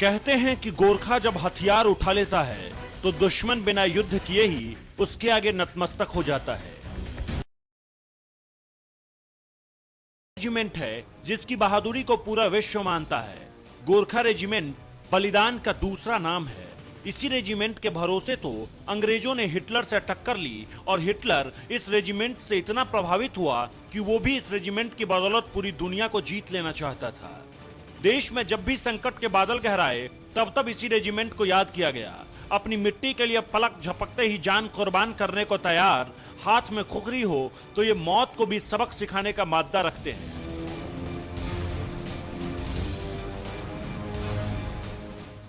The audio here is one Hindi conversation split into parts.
कहते हैं कि गोरखा जब हथियार उठा लेता है तो दुश्मन बिना युद्ध किए ही उसके आगे नतमस्तक हो जाता है। रेजिमेंट है जिसकी बहादुरी को पूरा विश्व मानता है। गोरखा रेजिमेंट बलिदान का दूसरा नाम है। इसी रेजिमेंट के भरोसे तो अंग्रेजों ने हिटलर से टक्कर ली और हिटलर इस रेजिमेंट से इतना प्रभावित हुआ कि वो भी इस रेजिमेंट की बदौलत पूरी दुनिया को जीत लेना चाहता था। देश में जब भी संकट के बादल गहराए तब तब इसी रेजिमेंट को याद किया गया। अपनी मिट्टी के लिए पलक झपकते ही जान कुर्बान करने को तैयार, हाथ में खुखरी हो तो ये मौत को भी सबक सिखाने का मादा रखते हैं।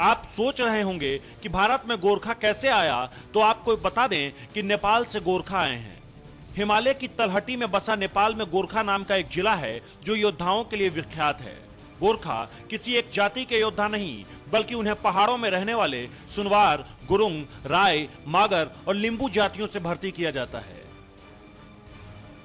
आप सोच रहे होंगे कि भारत में गोरखा कैसे आया, तो आपको बता दें कि नेपाल से गोरखा आए हैं। हिमालय की तलहटी में बसा नेपाल में गोरखा नाम का एक जिला है जो योद्धाओं के लिए विख्यात है। गोरखा किसी एक जाति के योद्धा नहीं, बल्कि उन्हें पहाड़ों में रहने वाले सुनवार, गुरुंग, राय, मागर और लिंबू जातियों से भर्ती किया जाता है।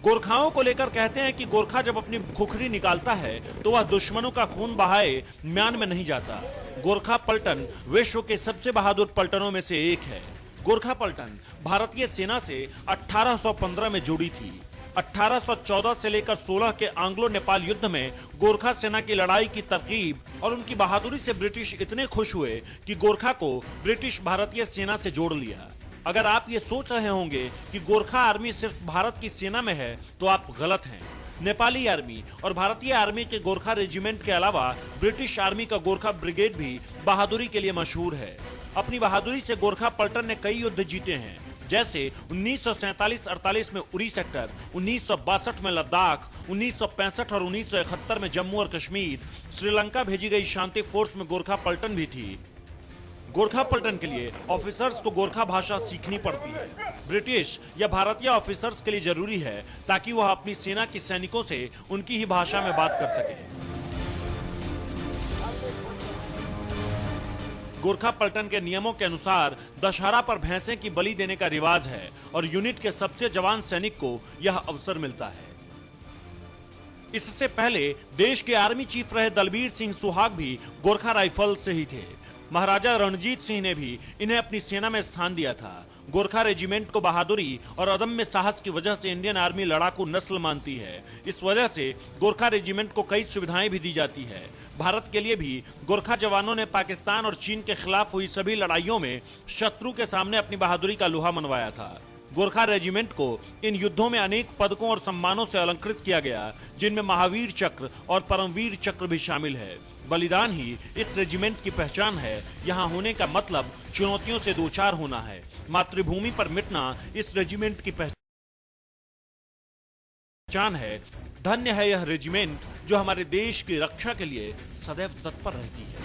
गोरखाओं को लेकर कहते हैं कि गोरखा जब अपनी खुखरी निकालता है तो वह दुश्मनों का खून बहाए म्यान में नहीं जाता। गोरखा पलटन विश्व के सबसे बहादुर पलटनों में से एक है। गोरखा पलटन भारतीय सेना से 1815 में जुड़ी थी। 1814 से लेकर 16 के आंग्लो नेपाल युद्ध में गोरखा सेना की लड़ाई की तरकीब और उनकी बहादुरी से ब्रिटिश इतने खुश हुए कि गोरखा को ब्रिटिश भारतीय सेना से जोड़ लिया। अगर आप ये सोच रहे होंगे कि गोरखा आर्मी सिर्फ भारत की सेना में है तो आप गलत हैं। नेपाली आर्मी और भारतीय आर्मी के गोरखा रेजिमेंट के अलावा ब्रिटिश आर्मी का गोरखा ब्रिगेड भी बहादुरी के लिए मशहूर है। अपनी बहादुरी से गोरखा पलटन ने कई युद्ध जीते हैं, जैसे 1947-48 में उरी सेक्टर, 1962 में लद्दाख, 1965 और 1971 में जम्मू और कश्मीर। श्रीलंका भेजी गई शांति फोर्स में गोरखा पलटन भी थी। गोरखा पलटन के लिए ऑफिसर्स को गोरखा भाषा सीखनी पड़ती है। ब्रिटिश या भारतीय ऑफिसर्स के लिए जरूरी है ताकि वह अपनी सेना के सैनिकों से उनकी ही भाषा में बात कर सके। गोरखा पलटन के नियमों के अनुसार दशहरा पर भैंसे की बलि देने का रिवाज है और यूनिट के सबसे जवान सैनिक को यह अवसर मिलता है। इससे पहले देश के आर्मी चीफ रहे दलबीर सिंह सुहाग भी गोरखा राइफल से ही थे। महाराजा रणजीत सिंह ने भी इन्हें अपनी सेना में स्थान दिया था। गोरखा रेजिमेंट को बहादुरी और अदम्य साहस की वजह से इंडियन आर्मी लड़ाकू नस्ल मानती है। इस वजह से गोरखा रेजिमेंट को कई सुविधाएं भी दी जाती है। भारत के लिए भी गोरखा जवानों ने पाकिस्तान और चीन के खिलाफ हुई सभी लड़ाइयों में शत्रु के सामने अपनी बहादुरी का लोहा मनवाया था। गोरखा रेजिमेंट को इन युद्धों में अनेक पदकों और सम्मानों से अलंकृत किया गया, जिनमें महावीर चक्र और परमवीर चक्र भी शामिल है। बलिदान ही इस रेजिमेंट की पहचान है। यहाँ होने का मतलब चुनौतियों से दो चार होना है। मातृभूमि पर मिटना इस रेजिमेंट की पहचान है। धन्य है यह रेजिमेंट जो हमारे देश की रक्षा के लिए सदैव तत्पर रहती है।